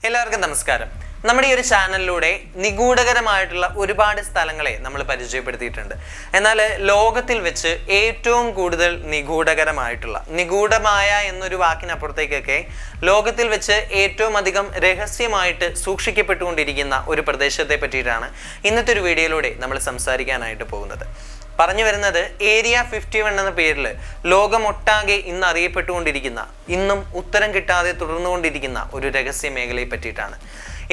എല്ലാവർക്കും നമസ്കാരം. നമ്മുടെ ഈ ഒരു ചാനലിലൂടെ നിഗൂഢകരമായിട്ടുള്ള ഒരുപാട് സ്ഥലങ്ങളെ നമ്മൾ പരിചയപ്പെടുത്തിയിട്ടുണ്ട്. എന്നാൽ ലോകത്തിൽ വെച്ച് ഏറ്റവും കൂടുതൽ നിഗൂഢമായ എന്നൊരു വാക്കിനപ്പുറത്തേക്കൊക്കെ ലോകത്തിൽ വെച്ച് ഏറ്റവും അധികം രഹസ്യമായിട്ട് സൂക്ഷിക്കപ്പെട്ടുകൊണ്ടിരിക്കുന്ന ഒരു പ്രദേശത്തെ പറ്റിയിട്ടാണ് ഇന്നത്തെ ഒരു വീഡിയോയിലൂടെ നമ്മൾ സംസാരിക്കാനായിട്ട് പോകുന്നത്. പറഞ്ഞു വരുന്നത് ഏരിയ 51 എന്ന പേരിൽ ലോകമൊട്ടാകെ ഇന്ന് അറിയപ്പെട്ടുകൊണ്ടിരിക്കുന്ന, ഇന്നും ഉത്തരം കിട്ടാതെ തുടർന്നുകൊണ്ടിരിക്കുന്ന ഒരു രഹസ്യ മേഖലയെ പറ്റിയിട്ടാണ്.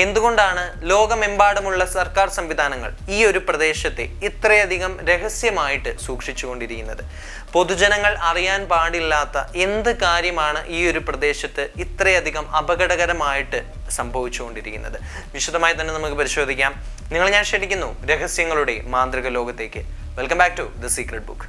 എന്തുകൊണ്ടാണ് ലോകമെമ്പാടുമുള്ള സർക്കാർ സംവിധാനങ്ങൾ ഈ ഒരു പ്രദേശത്തെ ഇത്രയധികം രഹസ്യമായിട്ട് സൂക്ഷിച്ചുകൊണ്ടിരിക്കുന്നത്? പൊതുജനങ്ങൾ അറിയാൻ പാടില്ലാത്ത എന്ത് കാര്യമാണ് ഈ ഒരു പ്രദേശത്ത് ഇത്രയധികം അപകടകരമായിട്ട് സംഭവിച്ചുകൊണ്ടിരിക്കുന്നത്? വിശദമായി തന്നെ നമുക്ക് പരിശോധിക്കാം. ഞാൻ ക്ഷണിക്കുന്നു രഹസ്യങ്ങളുടെ മാന്ത്രിക ലോകത്തേക്ക്. Welcome back to the secret book.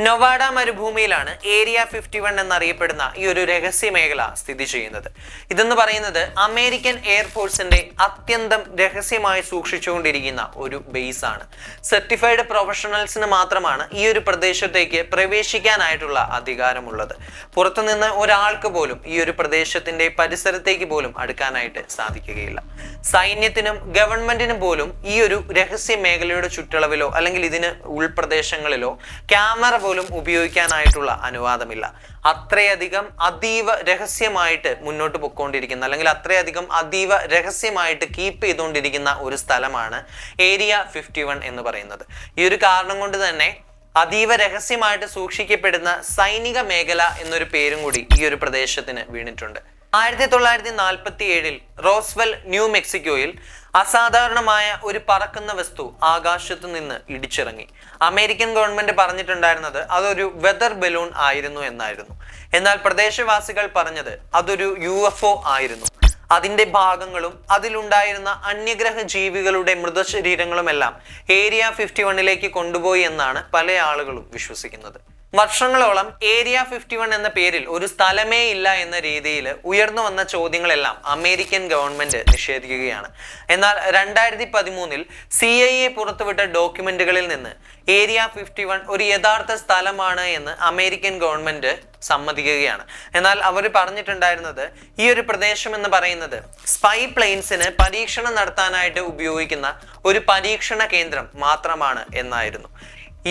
Nevada മരുഭൂമിയിലാണ് ഏരിയ 51 എന്നറിയപ്പെടുന്ന ഈ ഒരു രഹസ്യ മേഖല സ്ഥിതി ചെയ്യുന്നത്. ഇതെന്ന് പറയുന്നത് അമേരിക്കൻ എയർഫോഴ്സിന്റെ അത്യന്തം രഹസ്യമായി സൂക്ഷിച്ചുകൊണ്ടിരിക്കുന്ന ഒരു ബേസ് ആണ്. സർട്ടിഫൈഡ് പ്രൊഫഷണൽസിന് മാത്രമാണ് ഈ ഒരു പ്രദേശത്തേക്ക് പ്രവേശിക്കാനായിട്ടുള്ള അധികാരമുള്ളത്. പുറത്തുനിന്ന് ഒരാൾക്ക് പോലും ഈ ഒരു പ്രദേശത്തിന്റെ പരിസരത്തേക്ക് പോലും അടുക്കാനായിട്ട് സാധിക്കുകയില്ല. സൈന്യത്തിനും ഗവൺമെന്റിനും പോലും ഈ ഒരു രഹസ്യ മേഖലയുടെ ചുറ്റളവിലോ അല്ലെങ്കിൽ ഇതിന് ഉൾപ്രദേശങ്ങളിലോ ക്യാമറ പോലും ഉപയോഗിക്കാനായിട്ടുള്ള അനുവാദമില്ല. അത്രയധികം അതീവ രഹസ്യമായിട്ട് മുന്നോട്ട് പൊയ്ക്കൊണ്ടിരിക്കുന്ന, അല്ലെങ്കിൽ അത്രയധികം അതീവ രഹസ്യമായിട്ട് കീപ്പ് ചെയ്തുകൊണ്ടിരിക്കുന്ന ഒരു സ്ഥലമാണ് ഏരിയ 51 എന്ന് പറയുന്നത്. ഈ ഒരു കാരണം കൊണ്ട് തന്നെ അതീവ രഹസ്യമായിട്ട് സൂക്ഷിക്കപ്പെടുന്ന സൈനിക മേഖല എന്നൊരു പേരും കൂടി ഈ ഒരു പ്രദേശത്തിന് വീണിട്ടുണ്ട്. 1947 റോസ്വെൽ, ന്യൂ മെക്സിക്കോയിൽ അസാധാരണമായ ഒരു പറക്കുന്ന വസ്തു ആകാശത്തു നിന്ന് ഇടിച്ചിറങ്ങി. അമേരിക്കൻ ഗവൺമെന്റ് പറഞ്ഞിട്ടുണ്ടായിരുന്നത് അതൊരു വെതർ ബലൂൺ ആയിരുന്നു എന്നായിരുന്നു. എന്നാൽ പ്രദേശവാസികൾ പറഞ്ഞത് അതൊരു UFO ആയിരുന്നു. അതിന്റെ ഭാഗങ്ങളും അതിലുണ്ടായിരുന്ന അന്യഗ്രഹ ജീവികളുടെ മൃതശരീരങ്ങളുമെല്ലാം ഏരിയ 51ലേക്ക് കൊണ്ടുപോയി എന്നാണ് പല ആളുകളും വിശ്വസിക്കുന്നത്. വർഷങ്ങളോളം ഏരിയ 51 എന്ന പേരിൽ ഒരു സ്ഥലമേ ഇല്ല എന്ന രീതിയിൽ ഉയർന്നു വന്ന ചോദ്യങ്ങളെല്ലാം അമേരിക്കൻ ഗവൺമെന്റ് നിഷേധിക്കുകയാണ്. എന്നാൽ 2013 CIA പുറത്തുവിട്ട ഡോക്യുമെന്റുകളിൽ നിന്ന് ഏരിയ 51 ഒരു യഥാർത്ഥ സ്ഥലമാണ് എന്ന് അമേരിക്കൻ ഗവൺമെന്റ് സമ്മതിക്കുകയാണ്. എന്നാൽ അവർ പറഞ്ഞിട്ടുണ്ടായിരുന്നത് ഈ ഒരു പ്രദേശം എന്ന് പറയുന്നത് സ്പൈ പ്ലെയിൻസിന് പരീക്ഷണം നടത്താനായിട്ട് ഉപയോഗിക്കുന്ന ഒരു പരീക്ഷണ കേന്ദ്രം മാത്രമാണ് എന്നായിരുന്നു.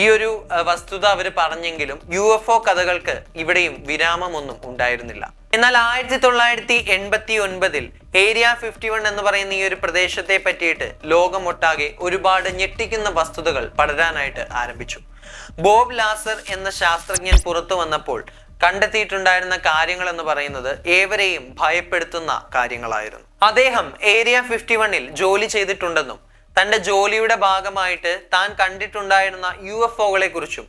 ഈ ഒരു വസ്തുത അവർ പറഞ്ഞെങ്കിലും UFO കഥകൾക്ക് ഇവിടെയും വിരാമമൊന്നും ഉണ്ടായിരുന്നില്ല. എന്നാൽ 1989 ഏരിയ 51 എന്ന് പറയുന്ന ഈ ഒരു പ്രദേശത്തെ പറ്റിയിട്ട് ലോകമൊട്ടാകെ ഒരുപാട് ഞെട്ടിക്കുന്ന വസ്തുതകൾ പടരാനായിട്ട് ആരംഭിച്ചു. ബോബ് ലാസർ എന്ന ശാസ്ത്രജ്ഞൻ പുറത്തു വന്നപ്പോൾ കണ്ടെത്തിയിട്ടുണ്ടായിരുന്ന കാര്യങ്ങൾ എന്ന് പറയുന്നത് ഏവരെയും ഭയപ്പെടുത്തുന്ന കാര്യങ്ങളായിരുന്നു. അദ്ദേഹം ഏരിയ 51 ജോലി ചെയ്തിട്ടുണ്ടെന്നും തന്റെ ജോലിയുടെ ഭാഗമായിട്ട് താൻ കണ്ടിട്ടുണ്ടായിരുന്ന UFOകളെ കുറിച്ചും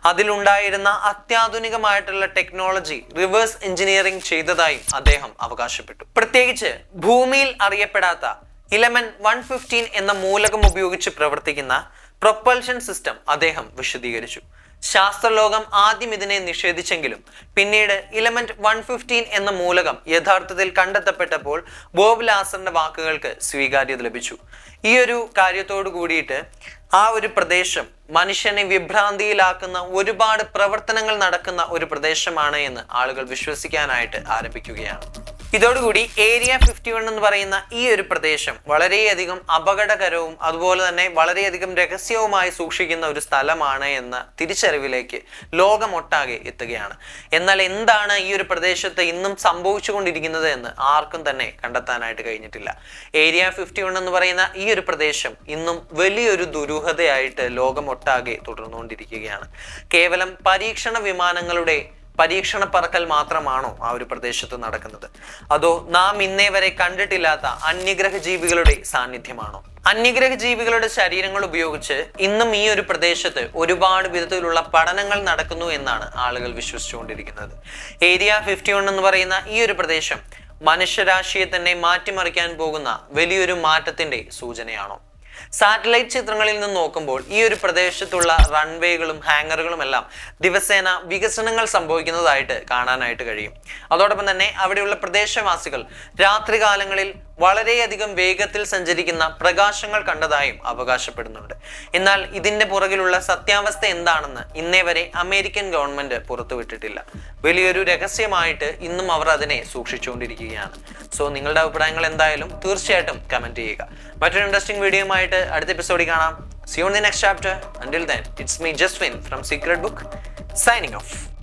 അതിലുണ്ടായിരുന്ന അത്യാധുനികമായിട്ടുള്ള ടെക്നോളജി റിവേഴ്സ് എഞ്ചിനീയറിംഗ് ചെയ്തതായും അദ്ദേഹം അവകാശപ്പെട്ടു. പ്രത്യേകിച്ച് ഭൂമിയിൽ അറിയപ്പെടാത്ത ഇലമെന്റ് 115 എന്ന മൂലകം ഉപയോഗിച്ച് പ്രവർത്തിക്കുന്ന പ്രൊപ്പൽഷൻ സിസ്റ്റം അദ്ദേഹം വിശദീകരിച്ചു. ശാസ്ത്രലോകം ആദ്യം ഇതിനെ നിഷേധിച്ചെങ്കിലും പിന്നീട് ഇലമെന്റ് 115 എന്ന മൂലകം യഥാർത്ഥത്തിൽ കണ്ടെത്തപ്പെട്ടപ്പോൾ ബോബ് ലാസറിന്റെ വാക്കുകൾക്ക് സ്വീകാര്യത ലഭിച്ചു. ഈ ഒരു കാര്യത്തോട് കൂടിയിട്ട് ആ ഒരു പ്രദേശം മനുഷ്യനെ വിഭ്രാന്തിയിലാക്കുന്ന ഒരുപാട് പ്രവർത്തനങ്ങൾ നടക്കുന്ന ഒരു പ്രദേശമാണ് എന്ന് ആളുകൾ വിശ്വസിക്കാനായിട്ട് ആരംഭിക്കുകയാണ്. ഇതോടുകൂടി ഏരിയ 51 എന്ന് പറയുന്ന ഈ ഒരു പ്രദേശം വളരെയധികം അപകടകരവും അതുപോലെ തന്നെ വളരെയധികം രഹസ്യവുമായി സൂക്ഷിക്കുന്ന ഒരു സ്ഥലമാണ് എന്ന തിരിച്ചറിവിലേക്ക് ലോകമൊട്ടാകെ എത്തുകയാണ്. എന്നാൽ എന്താണ് ഈ ഒരു പ്രദേശത്ത് ഇന്നും സംഭവിച്ചുകൊണ്ടിരിക്കുന്നത് എന്ന് ആർക്കും തന്നെ കണ്ടെത്താനായിട്ട് കഴിഞ്ഞിട്ടില്ല. ഏരിയ 51 എന്ന് പറയുന്ന ഈ ഒരു പ്രദേശം ഇന്നും വലിയൊരു ദുരൂഹതയായിട്ട് ലോകമൊട്ടാകെ തുടർന്നുകൊണ്ടിരിക്കുകയാണ്. കേവലം പരീക്ഷണ വിമാനങ്ങളുടെ പരീക്ഷണ പറക്കൽ മാത്രമാണോ ആ ഒരു പ്രദേശത്ത് നടക്കുന്നത്? അതോ നാം ഇന്നേ വരെ കണ്ടിട്ടില്ലാത്ത അന്യഗ്രഹ ജീവികളുടെ സാന്നിധ്യമാണോ? അന്യഗ്രഹ ജീവികളുടെ ശരീരങ്ങൾ ഉപയോഗിച്ച് ഇന്നും ഈ ഒരു പ്രദേശത്ത് ഒരുപാട് വിധത്തിലുള്ള പഠനങ്ങൾ നടക്കുന്നു എന്നാണ് ആളുകൾ വിശ്വസിച്ചുകൊണ്ടിരിക്കുന്നത്. ഏരിയ 51 എന്ന് പറയുന്ന ഈ ഒരു പ്രദേശം മനുഷ്യരാശിയെ തന്നെ മാറ്റിമറിക്കാൻ പോകുന്ന വലിയൊരു മാറ്റത്തിന്റെ സൂചനയാണോ? സാറ്റലൈറ്റ് ചിത്രങ്ങളിൽ നിന്ന് നോക്കുമ്പോൾ ഈ ഒരു പ്രദേശത്തുള്ള റൺവേകളും ഹാങ്ങറുകളും എല്ലാം ദിവസേന വികസനങ്ങൾ സംഭവിക്കുന്നതായിട്ട് കാണാനായിട്ട് കഴിയും. അതോടൊപ്പം തന്നെ അവിടെയുള്ള പ്രദേശവാസികൾ രാത്രികാലങ്ങളിൽ വളരെയധികം വേഗത്തിൽ സഞ്ചരിക്കുന്ന പ്രകാശങ്ങൾ കണ്ടതായും അവകാശപ്പെടുന്നുണ്ട്. എന്നാൽ ഇതിന്റെ പുറകിലുള്ള സത്യാവസ്ഥ എന്താണെന്ന് ഇന്നേ വരെ അമേരിക്കൻ ഗവൺമെന്റ് പുറത്തുവിട്ടിട്ടില്ല. വലിയൊരു രഹസ്യമായിട്ട് ഇന്നും അവർ അതിനെ സൂക്ഷിച്ചുകൊണ്ടിരിക്കുകയാണ്. സോ നിങ്ങളുടെ അഭിപ്രായങ്ങൾ എന്തായാലും തീർച്ചയായിട്ടും കമന്റ് ചെയ്യുക. മറ്റൊരു ഇൻട്രസ്റ്റിംഗ് വീഡിയോയുമായിട്ട് അടുത്ത എപ്പിസോഡിൽ കാണാം. See you in the next chapter. Until then, it's me Jaswin from Secret Book signing off.